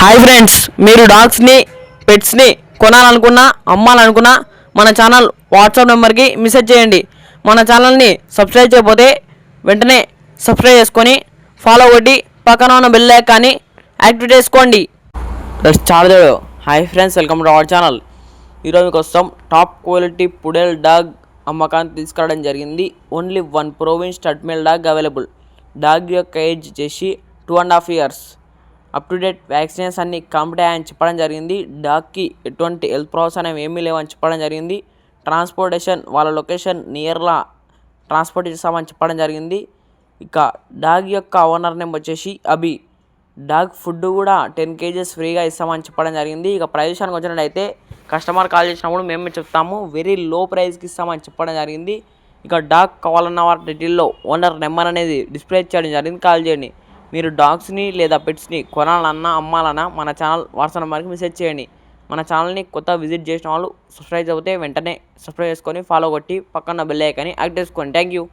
Hi friends, మీరు డాగ్స్ని పెట్స్ని కొనాలనుకున్నా అమ్మాలనుకున్నా మన channel WhatsApp నెంబర్కి మెసేజ్ చేయండి. మన ఛానల్ని సబ్స్క్రైబ్ చేయకపోతే వెంటనే సబ్స్క్రైబ్ చేసుకొని ఫాలో కొట్టి పక్కన ఉన్న బెల్ ఐకాన్ని యాక్టివేట్ చేసుకోండి. చాలా hi friends, welcome to our channel. ఈరోజు మీకోసం టాప్ క్వాలిటీ పుడెల్ డాగ్ అమ్మకాన్ని తీసుకురావడం జరిగింది. Only 1 proven stud male dog available. Dog యొక్క ఏజ్ చేసి 2.5 years. Up to date vaccinations అన్ని కంప్లీట్ అయ్యాయని చెప్పడం జరిగింది. డాగ్కి ఎటువంటి హెల్త్ ప్రాబ్లమ్స్ అనేవి ఏమీ లేవని చెప్పడం జరిగింది. ట్రాన్స్పోర్టేషన్ వాళ్ళ లొకేషన్ నియర్లా ట్రాన్స్పోర్ట్ చేస్తామని చెప్పడం జరిగింది. ఇక డాగ్ యొక్క ఓనర్ నేమ్ వచ్చేసి అభి. డాగ్ ఫుడ్ కూడా 10 kgs ఫ్రీగా ఇస్తామని చెప్పడం జరిగింది. ఇక ప్రైస్ విషయానికి వచ్చినట్టయితే కస్టమర్ కాల్ చేసినప్పుడు మేము చెప్తాము వెరీ లో ప్రైస్కి ఇస్తామని చెప్పడం జరిగింది. ఇక డాగ్ కావాలన్న వారి డీటెయిల్లో ఓనర్ నెంబర్ అనేది డిస్ప్లే చేయడం జరిగింది. కాల్ చేయండి. మీరు డాగ్స్ని లేదా పెట్స్ని కొనాలన్నా అమ్మాలన్నా మన ఛానల్ వాట్సాప్ నెంబర్కి మెసేజ్ చేయండి. మన ఛానల్ని కొత్త విజిట్ చేసిన వాళ్ళు సబ్స్క్రైబ్ అవుతే వెంటనే సబ్స్క్రైబ్ చేసుకొని ఫాలో కొట్టి పక్కన బెల్ ఐకాన్ని యాక్టివేట్ చేసుకోండి. Thank you.